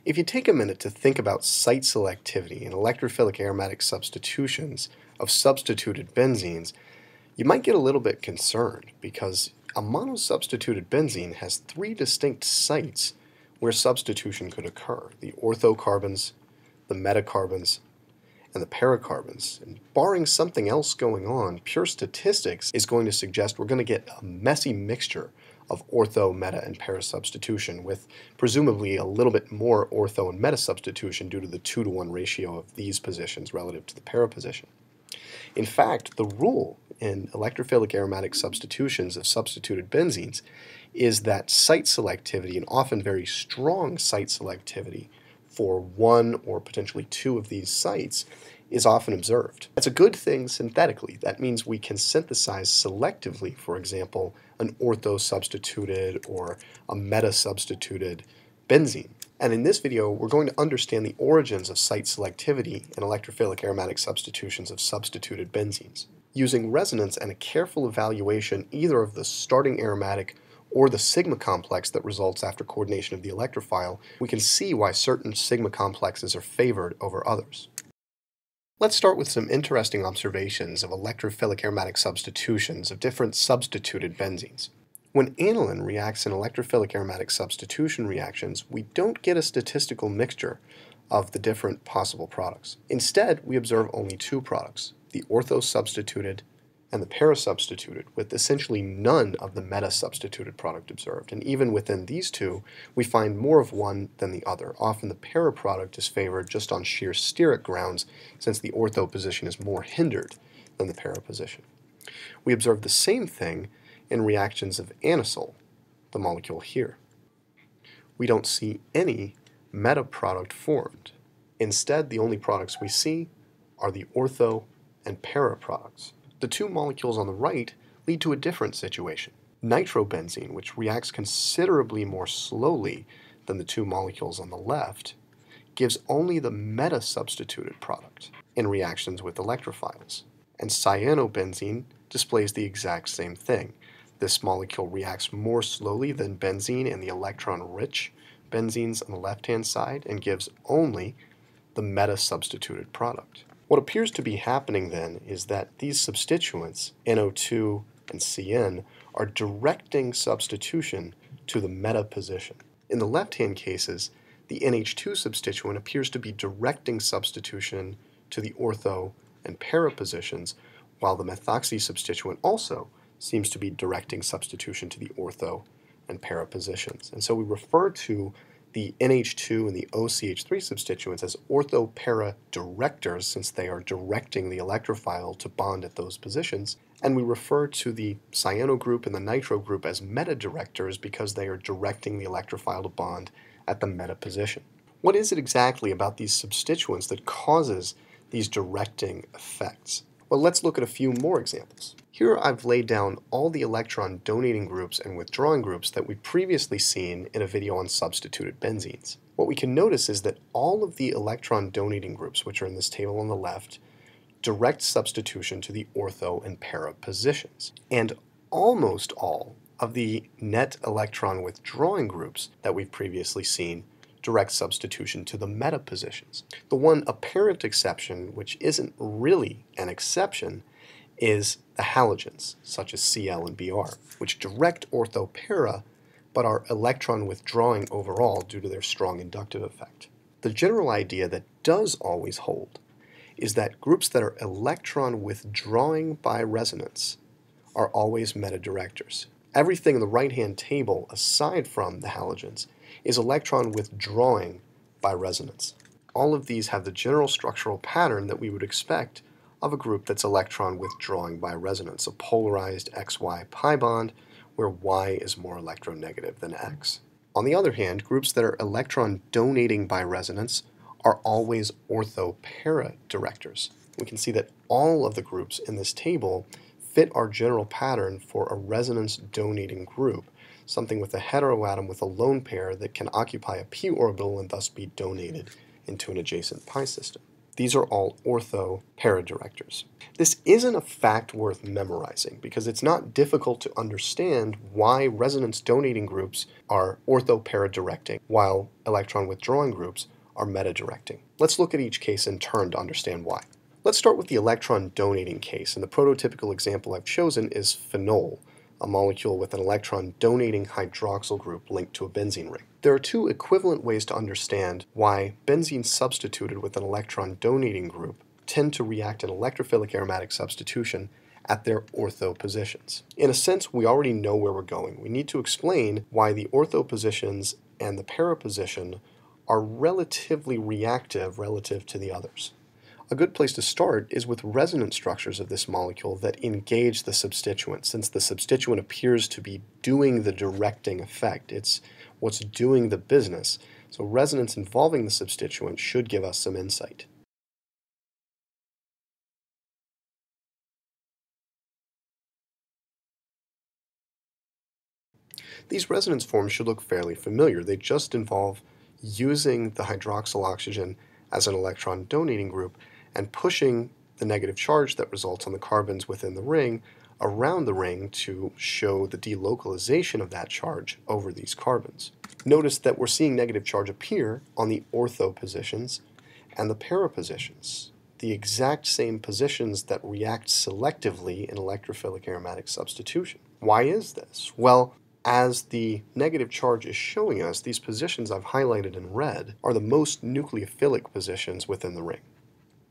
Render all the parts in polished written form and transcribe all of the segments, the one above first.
If you take a minute to think about site selectivity and electrophilic aromatic substitutions of substituted benzenes, you might get a little bit concerned because a monosubstituted benzene has three distinct sites where substitution could occur: the orthocarbons, the metacarbons, and the paracarbons. And barring something else going on, pure statistics is going to suggest we're going to get a messy mixture of ortho, meta, and para substitution, with presumably a little bit more ortho and meta substitution due to the 2-to-1 ratio of these positions relative to the para position. In fact, the rule in electrophilic aromatic substitutions of substituted benzenes is that site selectivity, and often very strong site selectivity, for one or potentially two of these sites is often observed. That's a good thing synthetically. That means we can synthesize selectively, for example, an ortho-substituted or a meta-substituted benzene. And in this video, we're going to understand the origins of site selectivity and electrophilic aromatic substitutions of substituted benzenes. Using resonance and a careful evaluation either of the starting aromatic or the sigma complex that results after coordination of the electrophile, we can see why certain sigma complexes are favored over others. Let's start with some interesting observations of electrophilic aromatic substitutions of different substituted benzenes. When aniline reacts in electrophilic aromatic substitution reactions, we don't get a statistical mixture of the different possible products. Instead, we observe only two products: the ortho-substituted and the para-substituted, with essentially none of the meta-substituted product observed. And even within these two, we find more of one than the other. Often the para product is favored just on sheer steric grounds, since the ortho position is more hindered than the para position. We observe the same thing in reactions of anisole, the molecule here. We don't see any meta product formed. Instead, the only products we see are the ortho and para products. The two molecules on the right lead to a different situation. Nitrobenzene, which reacts considerably more slowly than the two molecules on the left, gives only the meta-substituted product in reactions with electrophiles. And cyanobenzene displays the exact same thing. This molecule reacts more slowly than benzene and the electron-rich benzenes on the left-hand side and gives only the meta-substituted product. What appears to be happening then is that these substituents, NO2 and CN, are directing substitution to the meta position. In the left-hand cases, the NH2 substituent appears to be directing substitution to the ortho and para positions, while the methoxy substituent also seems to be directing substitution to the ortho and para positions. And so we refer to the NH2 and the OCH3 substituents as ortho-para directors, since they are directing the electrophile to bond at those positions, and we refer to the cyano group and the nitro group as meta-directors because they are directing the electrophile to bond at the meta position. What is it exactly about these substituents that causes these directing effects? Well, let's look at a few more examples. Here I've laid down all the electron donating groups and withdrawing groups that we've previously seen in a video on substituted benzenes. What we can notice is that all of the electron donating groups, which are in this table on the left, direct substitution to the ortho and para positions. And almost all of the net electron withdrawing groups that we've previously seen direct substitution to the meta positions. The one apparent exception, which isn't really an exception, is the halogens, such as Cl and Br, which direct ortho-para but are electron withdrawing overall due to their strong inductive effect. The general idea that does always hold is that groups that are electron withdrawing by resonance are always meta-directors. Everything in the right-hand table, aside from the halogens, is electron withdrawing by resonance. All of these have the general structural pattern that we would expect of a group that's electron withdrawing by resonance, a polarized XY pi bond where Y is more electronegative than X. On the other hand, groups that are electron donating by resonance are always ortho-para directors. We can see that all of the groups in this table fit our general pattern for a resonance donating group, something with a heteroatom with a lone pair that can occupy a p orbital and thus be donated into an adjacent pi system. These are all ortho para-directors. This isn't a fact worth memorizing because it's not difficult to understand why resonance donating groups are ortho para-directing while electron withdrawing groups are meta-directing. Let's look at each case in turn to understand why. Let's start with the electron donating case, and the prototypical example I've chosen is phenol, a molecule with an electron donating hydroxyl group linked to a benzene ring. There are two equivalent ways to understand why benzenes substituted with an electron donating group tend to react in electrophilic aromatic substitution at their ortho positions. In a sense, we already know where we're going. We need to explain why the ortho positions and the para position are relatively reactive relative to the others. A good place to start is with resonance structures of this molecule that engage the substituent, since the substituent appears to be doing the directing effect. It's what's doing the business. So resonance involving the substituent should give us some insight. These resonance forms should look fairly familiar. They just involve using the hydroxyl oxygen as an electron donating group and pushing the negative charge that results on the carbons within the ring around the ring to show the delocalization of that charge over these carbons. Notice that we're seeing negative charge appear on the ortho positions and the para positions, the exact same positions that react selectively in electrophilic aromatic substitution. Why is this? Well, as the negative charge is showing us, these positions I've highlighted in red are the most nucleophilic positions within the ring.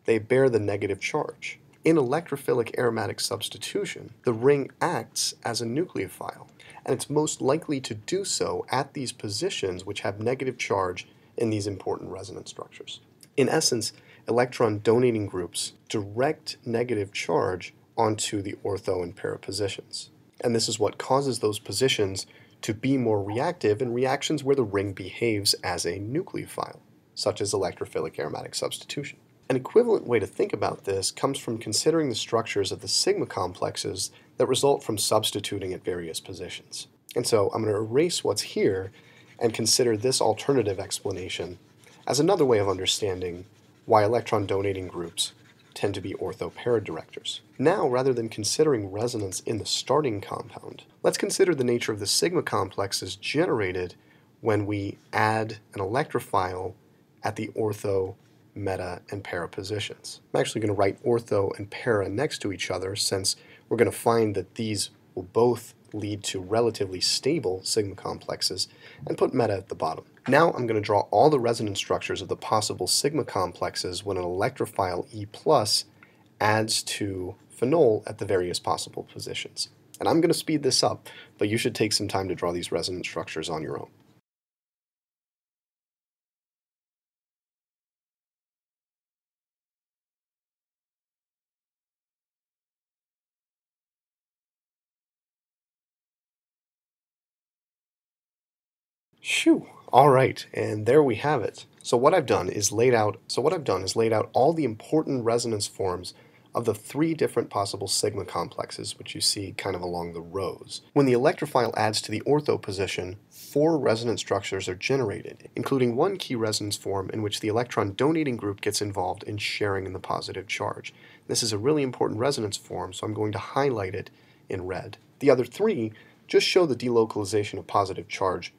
They bear the negative charge. In electrophilic aromatic substitution, the ring acts as a nucleophile, and it's most likely to do so at these positions which have negative charge in these important resonance structures. In essence, electron donating groups direct negative charge onto the ortho and para positions. And this is what causes those positions to be more reactive in reactions where the ring behaves as a nucleophile, such as electrophilic aromatic substitution. An equivalent way to think about this comes from considering the structures of the sigma complexes that result from substituting at various positions. And so I'm going to erase what's here and consider this alternative explanation as another way of understanding why electron donating groups tend to be ortho-para directors. Now, rather than considering resonance in the starting compound, let's consider the nature of the sigma complexes generated when we add an electrophile at the ortho, meta, and para positions. I'm actually going to write ortho and para next to each other since we're going to find that these will both lead to relatively stable sigma complexes, and put meta at the bottom. Now I'm going to draw all the resonance structures of the possible sigma complexes when an electrophile E+ adds to phenol at the various possible positions. And I'm going to speed this up, but you should take some time to draw these resonance structures on your own. Shoo! All right, and there we have it. So what I've done is laid out all the important resonance forms of the three different possible sigma complexes, which you see kind of along the rows. When the electrophile adds to the ortho position, 4 resonance structures are generated, including one key resonance form in which the electron donating group gets involved in sharing in the positive charge. This is a really important resonance form, so I'm going to highlight it in red. The other 3 just show the delocalization of positive charge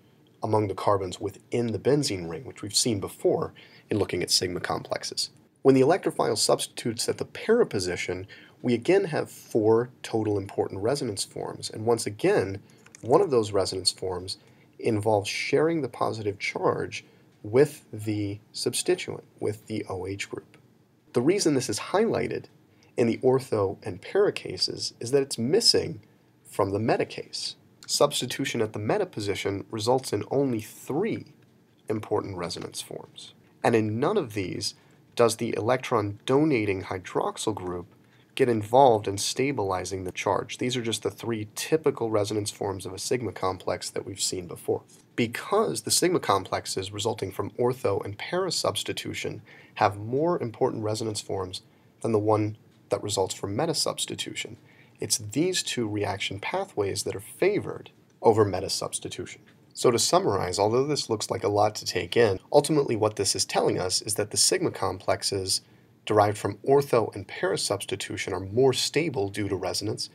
among the carbons within the benzene ring, which we've seen before in looking at sigma complexes. When the electrophile substitutes at the para position, we again have 4 total important resonance forms, and once again, one of those resonance forms involves sharing the positive charge with the substituent, with the OH group. The reason this is highlighted in the ortho and para cases is that it's missing from the meta case. Substitution at the meta position results in only 3 important resonance forms. And in none of these does the electron donating hydroxyl group get involved in stabilizing the charge. These are just the 3 typical resonance forms of a sigma complex that we've seen before. Because the sigma complexes resulting from ortho and para substitution have more important resonance forms than the one that results from meta substitution, it's these 2 reaction pathways that are favored over meta substitution. So to summarize, although this looks like a lot to take in, ultimately what this is telling us is that the sigma complexes derived from ortho and para substitution are more stable due to resonance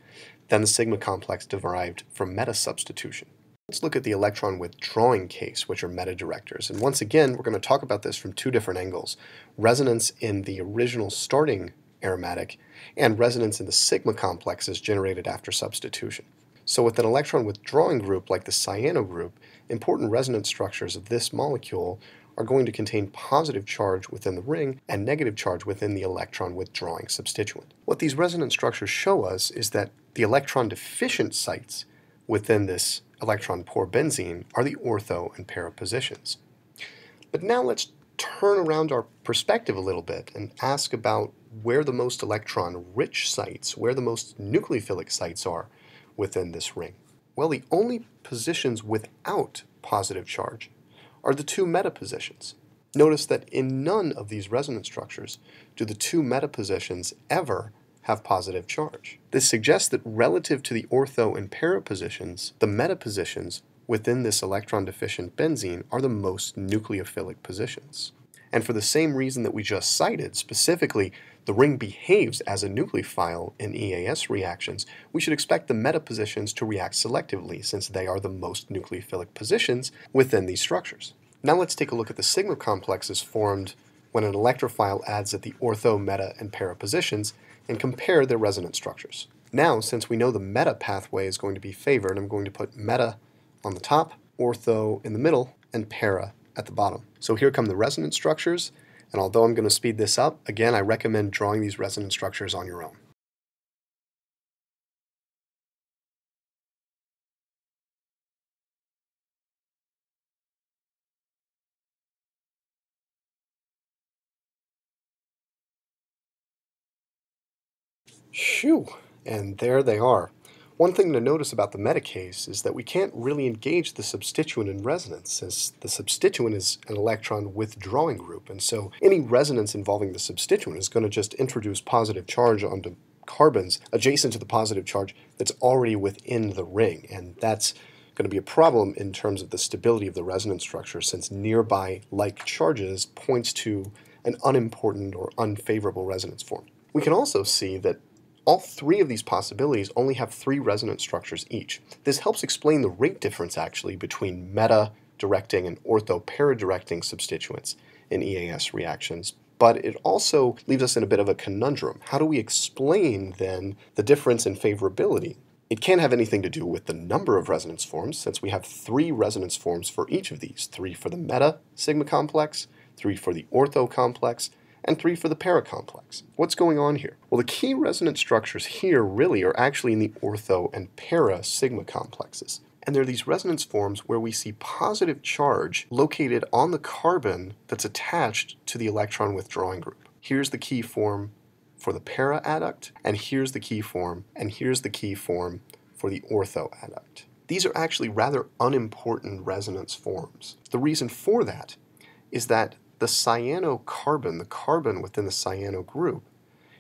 than the sigma complex derived from meta substitution. Let's look at the electron withdrawing case, which are meta-directors. And once again, we're going to talk about this from two different angles: resonance in the original starting aromatic and resonance in the sigma complexes generated after substitution. So with an electron withdrawing group like the cyano group, important resonance structures of this molecule are going to contain positive charge within the ring and negative charge within the electron withdrawing substituent. What these resonance structures show us is that the electron deficient sites within this electron poor benzene are the ortho and para positions. But now let's turn around our perspective a little bit and ask about where the most electron rich sites, where the most nucleophilic sites are within this ring. Well, the only positions without positive charge are the two meta positions. Notice that in none of these resonance structures do the two meta positions ever have positive charge. This suggests that relative to the ortho and para positions, the meta positions within this electron-deficient benzene are the most nucleophilic positions. And for the same reason that we just cited, specifically the ring behaves as a nucleophile in EAS reactions, we should expect the meta positions to react selectively since they are the most nucleophilic positions within these structures. Now let's take a look at the sigma complexes formed when an electrophile adds at the ortho, meta, and para positions and compare their resonance structures. Now, since we know the meta pathway is going to be favored, I'm going to put meta on the top, ortho in the middle, and para at the bottom. So here come the resonance structures, and although I'm going to speed this up, again, I recommend drawing these resonance structures on your own. Phew, and there they are. One thing to notice about the meta case is that we can't really engage the substituent in resonance, since the substituent is an electron withdrawing group, and so any resonance involving the substituent is going to just introduce positive charge onto carbons adjacent to the positive charge that's already within the ring, and that's going to be a problem in terms of the stability of the resonance structure, since nearby like charges points to an unimportant or unfavorable resonance form. We can also see that all three of these possibilities only have three resonance structures each. This helps explain the rate difference actually between meta-directing and ortho-para-directing substituents in EAS reactions, but it also leaves us in a bit of a conundrum. How do we explain then the difference in favorability? It can't have anything to do with the number of resonance forms, since we have three resonance forms for each of these: three for the meta sigma complex, three for the ortho complex, and three for the para complex. What's going on here? Well, the key resonance structures here really are actually in the ortho and para sigma complexes. And they're these resonance forms where we see positive charge located on the carbon that's attached to the electron withdrawing group. Here's the key form for the para adduct, and here's the key form, and here's the key form for the ortho adduct. These are actually rather unimportant resonance forms. The reason for that is that the cyano carbon, the carbon within the cyano group,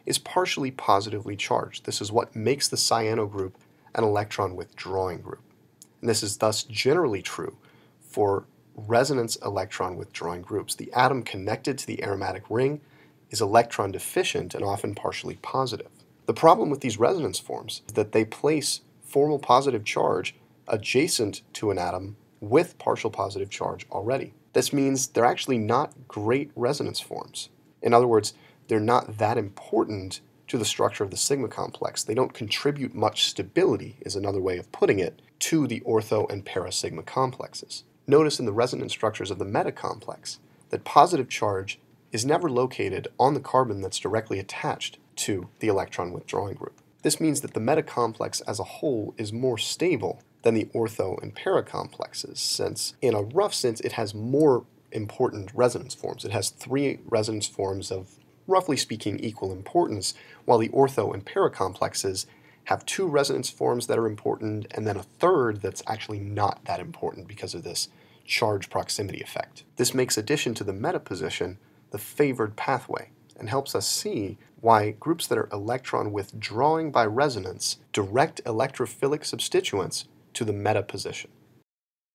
is partially positively charged. This is what makes the cyano group an electron withdrawing group. And this is thus generally true for resonance electron withdrawing groups. The atom connected to the aromatic ring is electron deficient and often partially positive. The problem with these resonance forms is that they place formal positive charge adjacent to an atom with partial positive charge already. This means they're actually not great resonance forms. In other words, they're not that important to the structure of the sigma complex. They don't contribute much stability, is another way of putting it, to the ortho and para sigma complexes. Notice in the resonance structures of the meta complex that positive charge is never located on the carbon that's directly attached to the electron withdrawing group. This means that the meta complex as a whole is more stable than the ortho and para complexes, since in a rough sense it has more important resonance forms. It has three resonance forms of, roughly speaking, equal importance, while the ortho and para complexes have two resonance forms that are important and then a third that's actually not that important because of this charge proximity effect. This makes addition to the meta position the favored pathway and helps us see why groups that are electron withdrawing by resonance direct electrophilic substituents to the meta position.